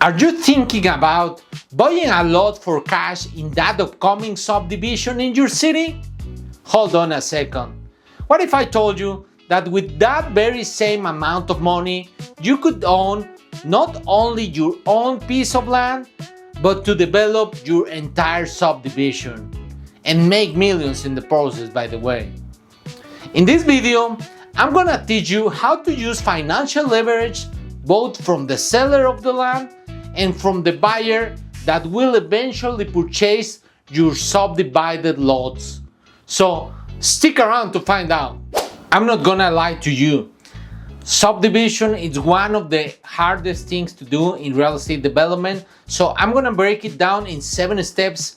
Are you thinking about buying a lot for cash in that upcoming subdivision in your city? Hold on a second. What if I told you that with that very same amount of money, you could own not only your own piece of land, but to develop your entire subdivision and make millions in the process, by the way. In this video, I'm gonna teach you how to use financial leverage both from the seller of the land and from the buyer that will eventually purchase your subdivided lots. So stick around to find out. I'm not gonna lie to you. Subdivision is one of the hardest things to do in real estate development. So I'm gonna break it down in 7 steps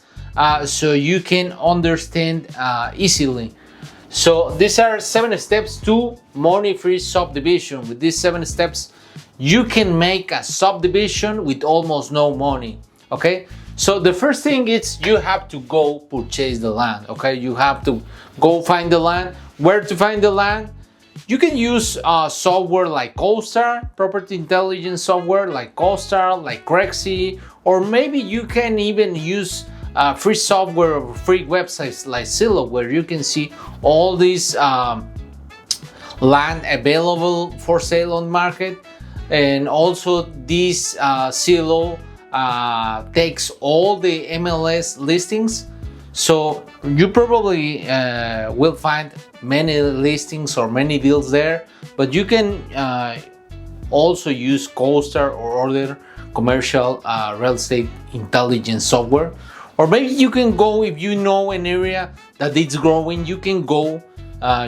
so you can understand easily. So these are 7 steps to money-free subdivision. With these 7 steps, you can make a subdivision with almost no money, okay? So the first thing is you have to go purchase the land, okay? You have to go find the land. Where to find the land? You can use software like CoStar, property intelligence software like CoStar, like Crexy, or maybe you can even use free software or free websites like Zillow, where you can see all these land available for sale on market. And also this Zillow takes all the MLS listings, so you probably will find many listings or many deals there, but you can also use CoStar or other commercial real estate intelligence software. Or maybe you can go, if you know an area that it's growing, you can go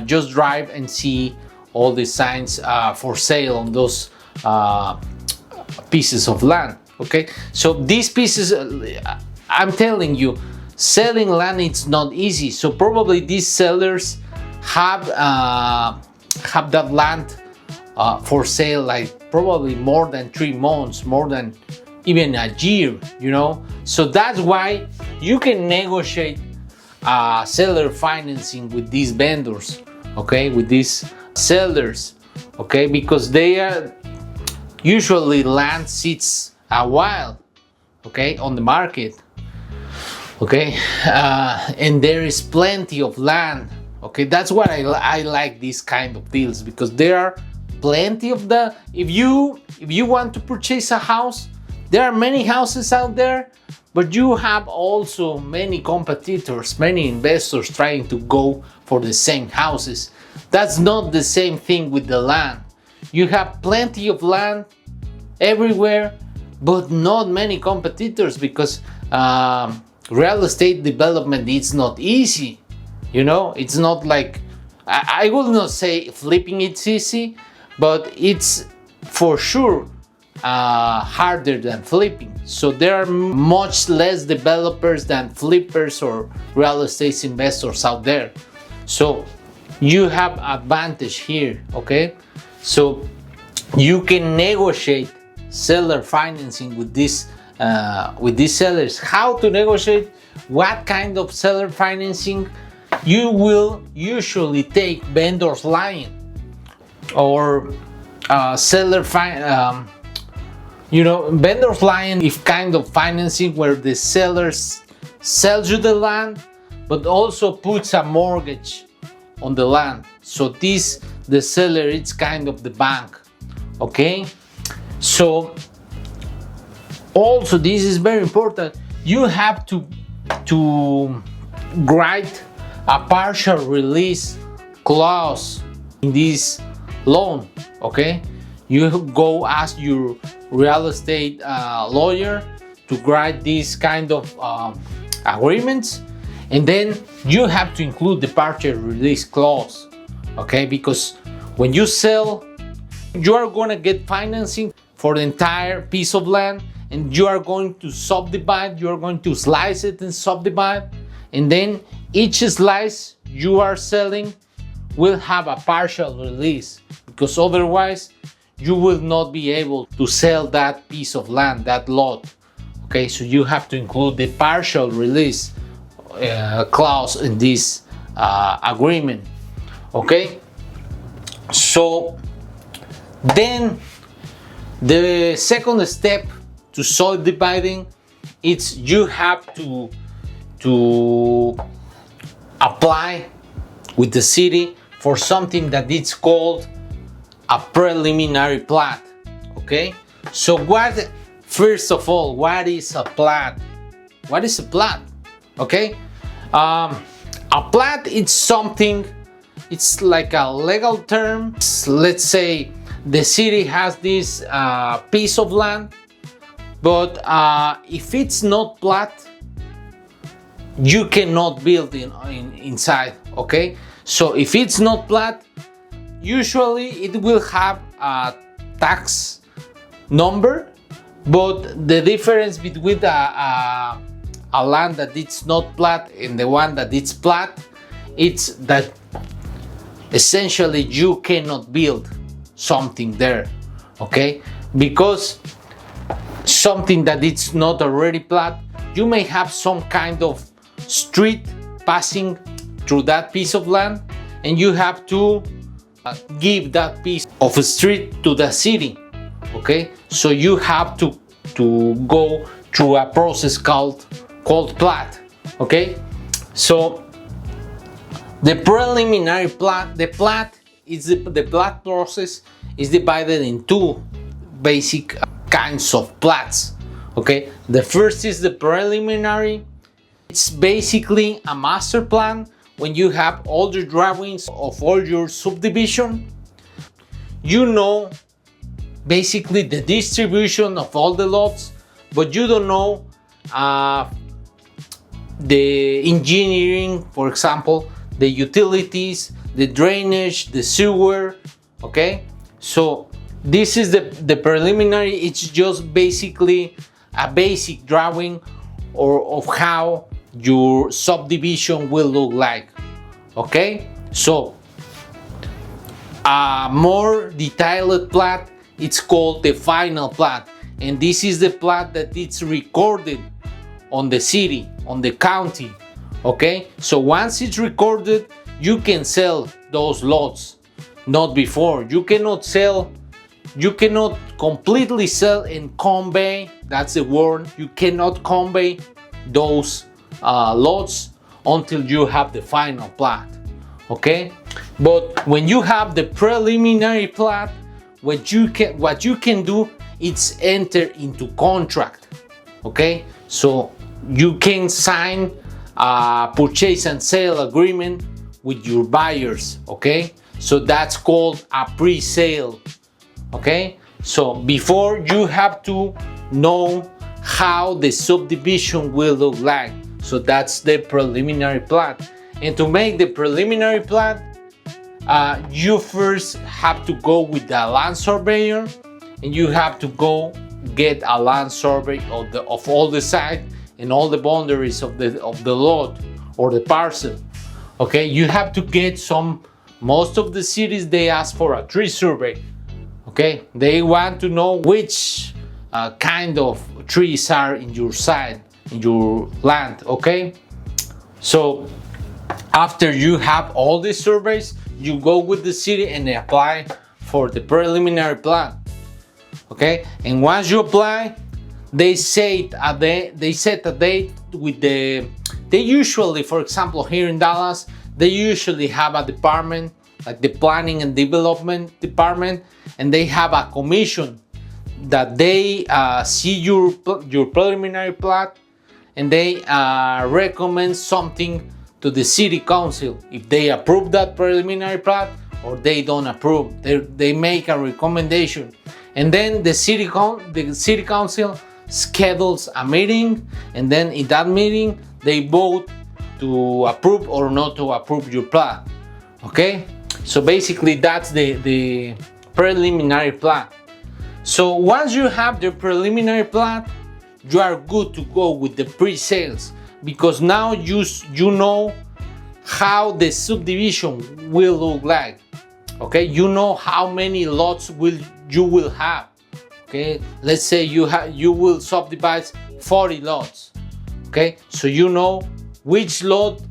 just drive and see all the signs for sale on those pieces of land. Okay, so these pieces, I'm telling you, selling land it's not easy. So probably these sellers have that land for sale like probably more than 3 months, more than even a year, you know. So that's why you can negotiate seller financing with these vendors, okay, with these sellers, okay, because they are usually land sits a while, okay, on the market, okay, and there is plenty of land, okay. That's why I like these kind of deals, because there are plenty of the, if you want to purchase a house, there are many houses out there, but you have also many competitors, many investors trying to go for the same houses. That's not the same thing with the land. You have plenty of land everywhere, but not many competitors, because real estate development is not easy. You know, it's not like, I will not say flipping it's easy, but it's for sure harder than flipping. So there are much less developers than flippers or real estate investors out there. So you have advantage here, okay? So you can negotiate seller financing with these sellers. How to negotiate? What kind of seller financing? You will usually take vendor's line or seller vendor's line is kind of financing where the seller sells you the land, but also puts a mortgage on the land. So the seller, it's kind of the bank, okay? So also this is very important. You have to write a partial release clause in this loan, okay? You go ask your real estate lawyer to write these kind of agreements, and then you have to include the partial release clause, okay? Because when you sell, you are going to get financing for the entire piece of land, and you are going to subdivide, you are going to slice it and subdivide, and then each slice you are selling will have a partial release, because otherwise you will not be able to sell that piece of land, that lot, okay? So you have to include the partial release clause in this agreement, okay? So then the second step to subdividing, it's you have to apply with the city for something that is called a preliminary plat. Okay, so first of all, what is a plat? What is a plat? Okay, a plat is something, it's like a legal term. Let's say the city has this piece of land, but if it's not plat, you cannot build inside. Okay, so if it's not plat, usually it will have a tax number, but the difference between a land that it's not plat and the one that it's plat, it's that essentially you cannot build something there. Okay, because something that it's not already plat, you may have some kind of street passing through that piece of land, and you have to give that piece of a street to the city. Okay, so you have to go through a process called plat. Okay, so the preliminary plat, the plat process is divided in two basic kinds of plats. Okay, the first is the preliminary. It's basically a master plan when you have all the drawings of all your subdivision. You know basically the distribution of all the lots, but you don't know the engineering, for example, the utilities, the drainage, the sewer. Okay, so this is the preliminary. It's just basically a basic drawing of how your subdivision will look like. Okay, so a more detailed plat, it's called the final plat, and this is the plat that it's recorded on the city, on the county. Okay, so once it's recorded, you can sell those lots. Not before. You cannot completely sell and convey, that's the word, you cannot convey those lots until you have the final plat. Okay, but when you have the preliminary plat, what you can do is enter into contract. Okay, so you can sign a purchase and sale agreement with your buyers. Okay, so that's called a pre-sale. Okay, so before, you have to know how the subdivision will look like. So that's the preliminary plat. And to make the preliminary plat, you first have to go with the land surveyor, and you have to go get a land survey of all the site and all the boundaries of the lot or the parcel. Okay, you have to get most of the cities, they ask for a tree survey. Okay, they want to know which kind of trees are in your site, in your land. Okay, so after you have all these surveys, you go with the city and they apply for the preliminary plan. Okay, and once you apply, they set a date with they usually, for example, here in Dallas, they usually have a department like the planning and development department, and they have a commission that they see your preliminary plat, and they recommend something to the city council. If they approve that preliminary plat or they don't approve, they make a recommendation, and then the city council schedules a meeting, and then in that meeting they vote to approve or not to approve your plat. Okay, so basically that's the preliminary plat. So once you have the preliminary plat, you are good to go with the pre-sales, because now you know how the subdivision will look like. Okay, you know how many lots you will have. Okay, let's say you will subdivide 40 lots. Okay, so you know which lot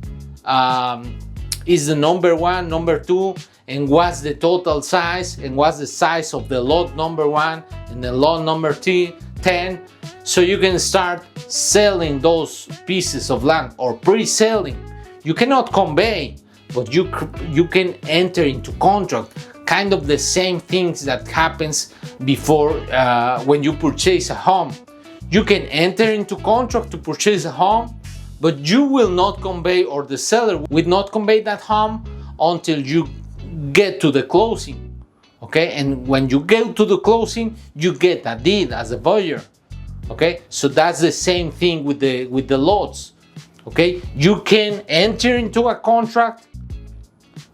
is the number one, number two, and what's the total size, and what's the size of the lot number one and the lot number 10, So you can start selling those pieces of land or pre-selling. You cannot convey, but you can enter into contract. Kind of the same things that happens before when you purchase a home. You can enter into contract to purchase a home, but you will not convey, or the seller will not convey that home until you get to the closing. Okay, and when you get to the closing, you get a deed as a buyer. Okay, so that's the same thing with the lots. Okay, you can enter into a contract,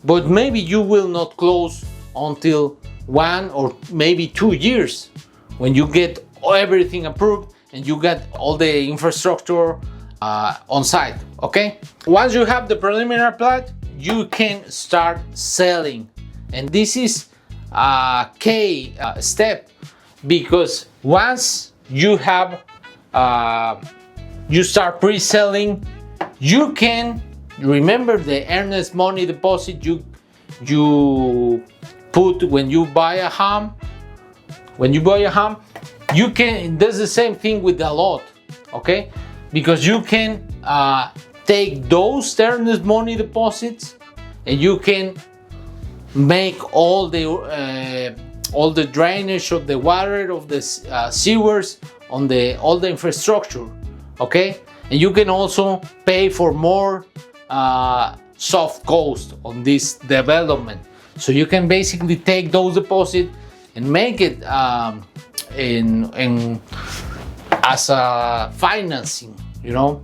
but maybe you will not close until 1 or maybe 2 years when you get everything approved and you get all the infrastructure on site. Okay, once you have the preliminary plat, you can start selling, and this is a key step, because once you have you start pre-selling, you can remember the earnest money deposit you put when you buy a home. When you buy a home, you can, there's the same thing with the lot. Okay, because you can take those earnest money deposits and you can make all the drainage of the water, of the sewers, on all the infrastructure. Okay, and you can also pay for more soft cost on this development. So you can basically take those deposits and make it in as a financing, you know.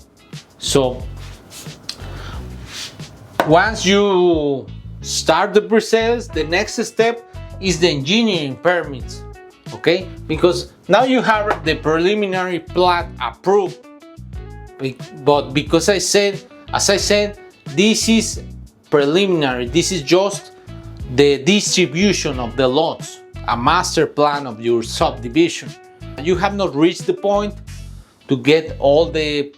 So once you start the pre-sales, the next step is the engineering permits. Okay, because now you have the preliminary plat approved, but because as I said, this is preliminary. This is just the distribution of the lots, a master plan of your subdivision. You have not reached the point to get all the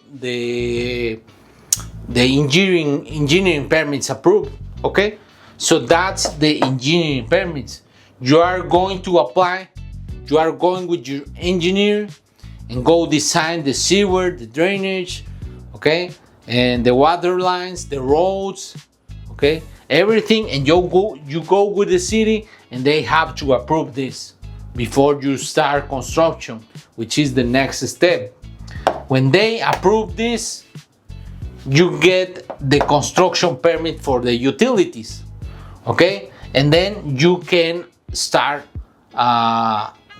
engineering permits approved. Okay, so that's the engineering permits. You are going to apply. You are going with your engineer and go design the sewer, the drainage, okay, and the water lines, the roads, okay, everything, and you go with the city, and they have to approve this before you start construction, which is the next step. When they approve this, you get the construction permit for the utilities, okay, and then you can start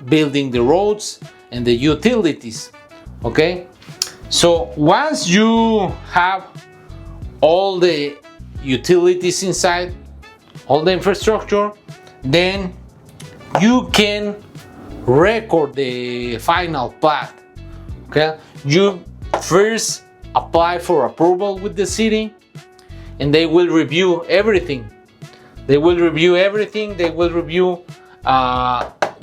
building the roads and the utilities. Okay, so once you have all the utilities inside, all the infrastructure, then you can record the final plat. Okay, you first apply for approval with the city, and they will review everything. They will review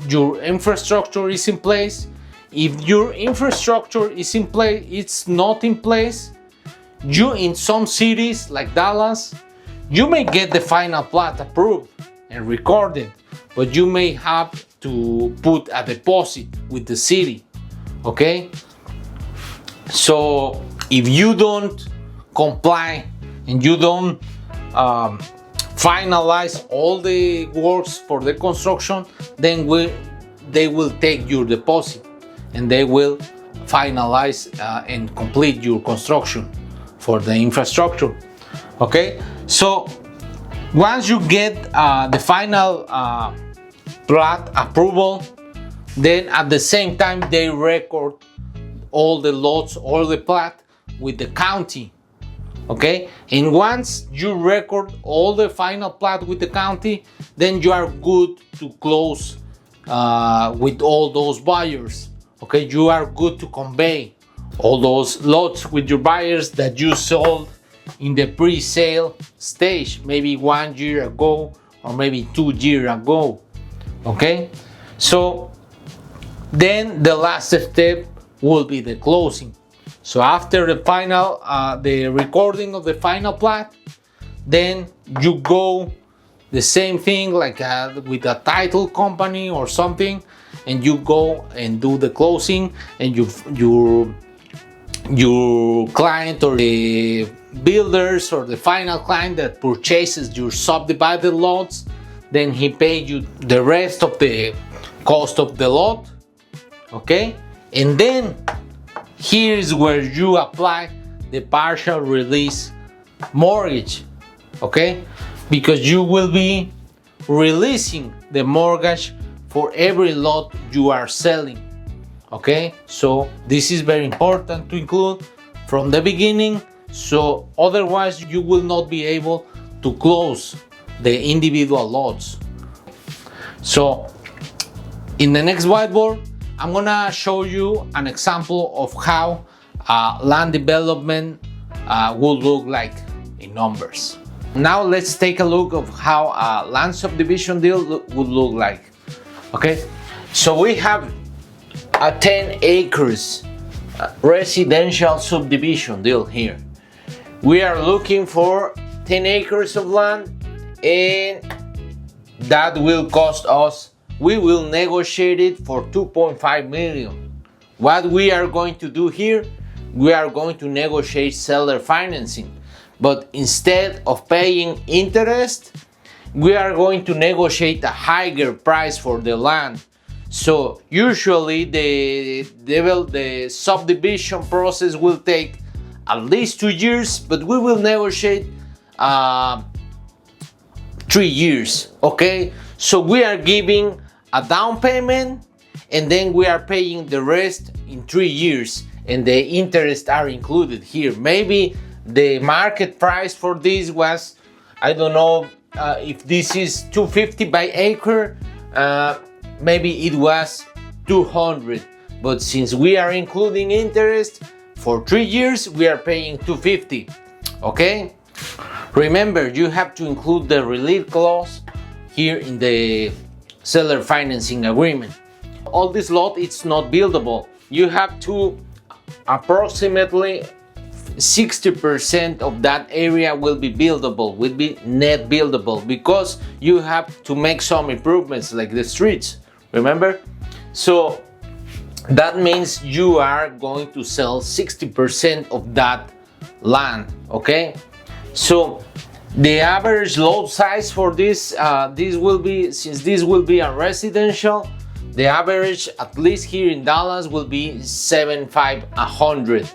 your infrastructure is in place. If your infrastructure is in place, it's not in place, you, in some cities like Dallas, you may get the final plat approved and recorded, but you may have to put a deposit with the city. Okay, so if you don't comply and you don't finalize all the works for the construction, then they will take your deposit and they will finalize and complete your construction for the infrastructure. Okay, so once you get the final plat approval, then at the same time they record all the lots, all the plat with the county. Okay, and once you record all the final plat with the county, then you are good to close with all those buyers. Okay, you are good to convey all those lots with your buyers that you sold in the pre-sale stage, maybe 1 year ago or maybe 2 years ago. Okay, so then the last step will be the closing. So after the final, the recording of the final plat, then you go the same thing like with a title company or something, and you go and do the closing, and your client or the builders or the final client that purchases your subdivided lots, then he paid you the rest of the cost of the lot, okay? And then here is where you apply the partial release mortgage, okay? Because you will be releasing the mortgage for every lot you are selling, okay? So this is very important to include from the beginning, so otherwise you will not be able to close the individual lots. So in the next whiteboard, I'm gonna show you an example of how land development would look like in numbers. Now let's take a look of how a land subdivision deal would look like. Okay, so we have a 10 acres residential subdivision deal here. We are looking for 10 acres of land, and that will cost us, we will negotiate it for 2.5 million. What we are going to do here, we are going to negotiate seller financing, but instead of paying interest, we are going to negotiate a higher price for the land. So usually the subdivision process will take at least 2 years, but we will negotiate 3 years, okay? So we are giving a down payment, and then we are paying the rest in 3 years, and the interest are included here. Maybe the market price for this was, I don't know, if this is 250 by acre, maybe it was 200, but since we are including interest for 3 years, we are paying 250, okay? Remember, you have to include the relief clause here in the seller financing agreement. All this lot, it's not buildable. You have to approximately 60% of that area will be buildable, will be net buildable, because you have to make some improvements like the streets, remember? So that means you are going to sell 60% of that land, okay? So the average lot size for this, this will be, since this will be a residential, the average, at least here in Dallas, will be 7500.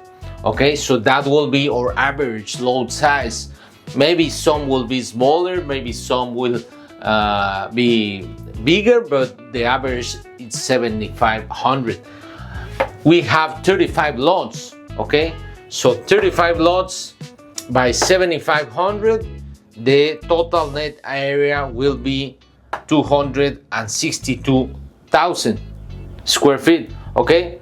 Okay, so that will be our average load size. Maybe some will be smaller, maybe some will be bigger, but the average is 7,500. We have 35 lots, okay? So 35 lots by 7,500, the total net area will be 262,000 square feet, okay?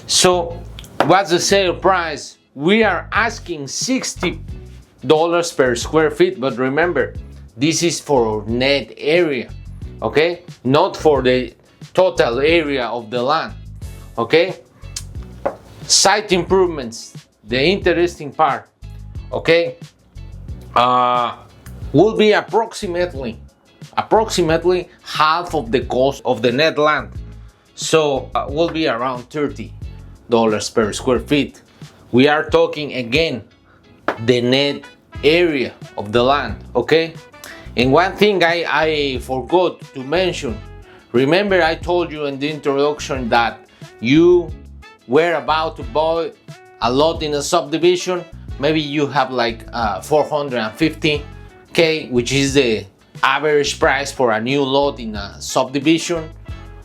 So what's the sale price? We are asking $60 per square feet, but remember, this is for net area, okay? Not for the total area of the land, okay? Site improvements, the interesting part, okay? Will be approximately half of the cost of the net land. So will be around $30 per square feet. We are talking again the net area of the land, okay? And one thing I forgot to mention, remember I told you in the introduction that you were about to buy a lot in a subdivision. Maybe you have like 450K, which is the average price for a new lot in a subdivision.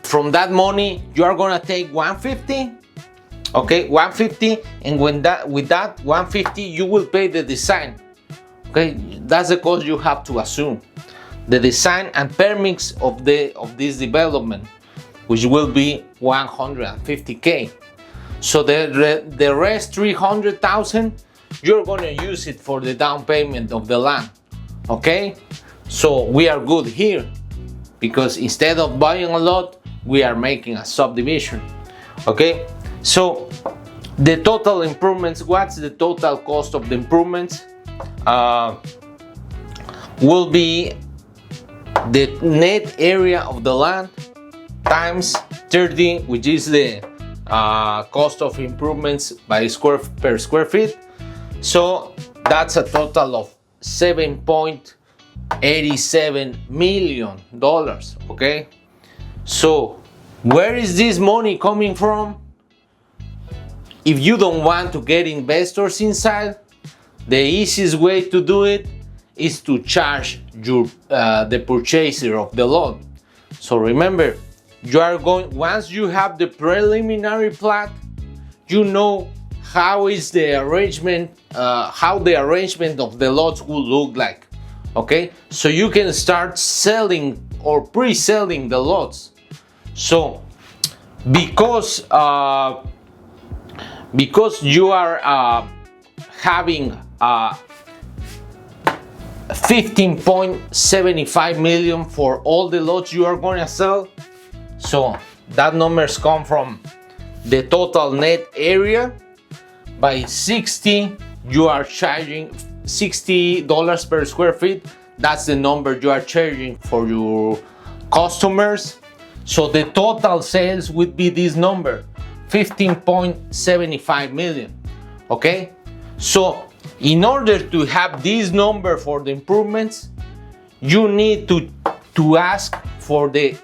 From that money, you are gonna take 150, okay, 150, and with that 150, you will pay the design, okay? That's the cost you have to assume, the design and permits of this development, which will be 150K. So the rest 300,000, you're gonna use it for the down payment of the land, okay? So we are good here, because instead of buying a lot, we are making a subdivision, okay? So the total improvements, what's the total cost of the improvements? Will be the net area of the land times 30, which is the cost of improvements by per square feet. So that's a total of $7.87 million. Okay, so where is this money coming from? If you don't want to get investors inside, the easiest way to do it is to charge your the purchaser of the lot. So remember, you are going, once you have the preliminary plat, you know how is the arrangement, how the arrangement of the lots will look like. Okay, so you can start selling or pre-selling the lots. So because you are having 15.75 million for all the lots you are going to sell, so that numbers come from the total net area. By 60, you are charging $60 per square feet. That's the number you are charging for your customers. So the total sales would be this number, 15.75 million. Okay, so in order to have this number for the improvements, you need to ask for the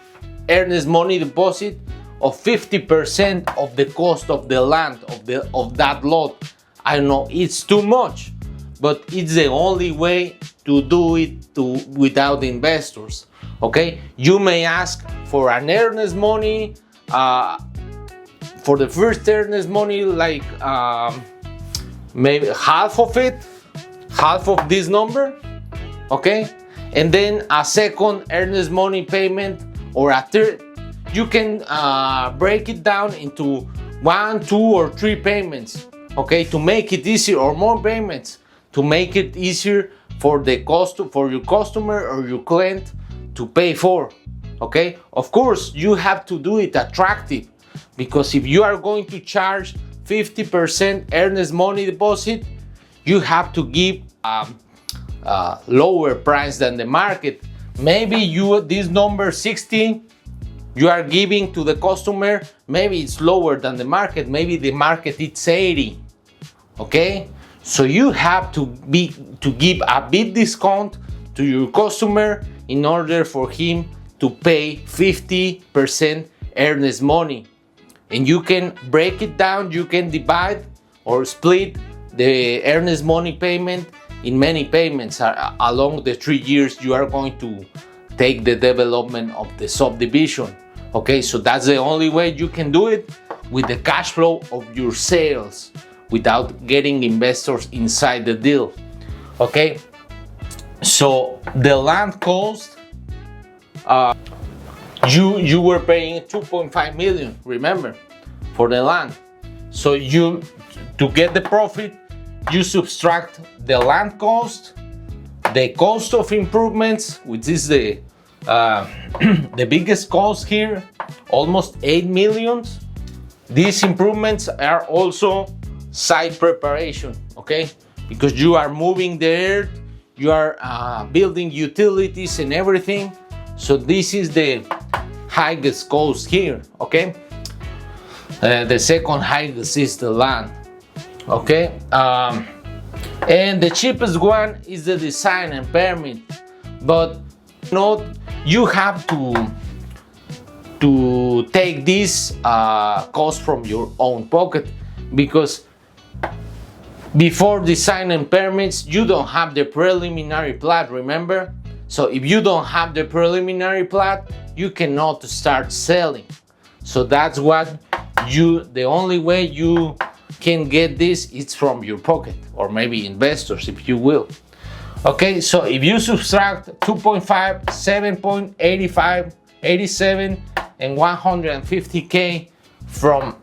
earnest money deposit of 50% of the cost of the land of that lot. I know it's too much, but it's the only way to do it without investors. Okay, you may ask for an earnest money, for the first earnest money, like maybe half of this number. Okay, and then a second earnest money payment, or a third. You can break it down into 1, 2, or 3 payments. Okay, to make it easier, or more payments to make it easier for your customer or your client to pay for. Okay, of course you have to do it attractive, because if you are going to charge 50% earnest money deposit, you have to give lower price than the market. Maybe this number 60 you are giving to the customer, maybe it's lower than the market. Maybe the market it's 80. Okay, so you have to give a big discount to your customer in order for him to pay 50% earnest money. And you can break it down, you can divide or split the earnest money payment in many payments along the 3 years you are going to take the development of the subdivision. Okay, so that's the only way you can do it with the cash flow of your sales without getting investors inside the deal. Okay, so the land cost, you were paying 2.5 million, remember, for the land. So to get the profit, you subtract the land cost, the cost of improvements, which is the biggest cost here, almost 8 million. These improvements are also site preparation, okay, because you are moving the earth, you are building utilities and everything. So this is the highest cost here. Okay, the second highest is the land. Okay, and the cheapest one is the design and permit, but you have to take this cost from your own pocket, because before design and permits you don't have the preliminary plat, remember? So if you don't have the preliminary plat, you cannot start selling. So that's what the only way you can get this is from your pocket, or maybe investors, if you will. Okay, so if you subtract 2.5, 7.85, 87, and 150K from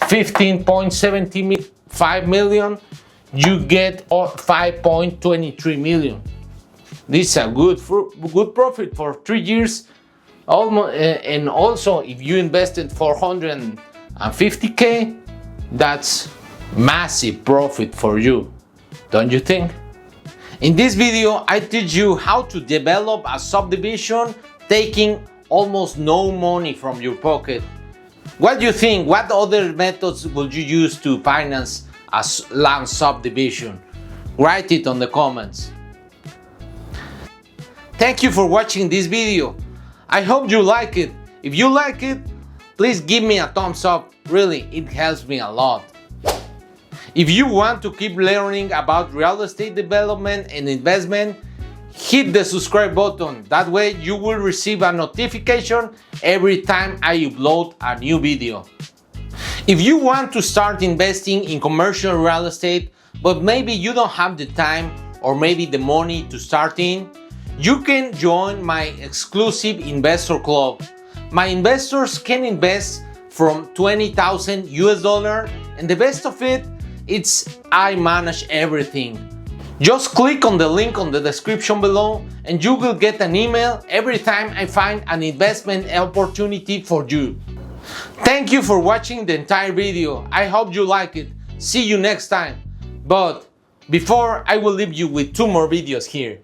15.75 million, you get 5.23 million. This is a good profit for 3 years. Almost, and also if you invested 450K, that's massive profit for you, don't you think? In this video, I teach you how to develop a subdivision taking almost no money from your pocket. What do you think? What other methods would you use to finance a land subdivision? Write it on the comments. Thank you for watching this video. I hope you like it. If you like it, please give me a thumbs up. Really, it helps me a lot. If you want to keep learning about real estate development and investment, hit the subscribe button. That way you will receive a notification every time I upload a new video. If you want to start investing in commercial real estate, but maybe you don't have the time or maybe the money to start in, you can join my exclusive investor club. My investors can invest from $20,000 and the best of it, it's I manage everything. Just click on the link on the description below and you will get an email every time I find an investment opportunity for you. Thank you for watching the entire video. I hope you like it. See you next time. But before, I will leave you with 2 more videos here.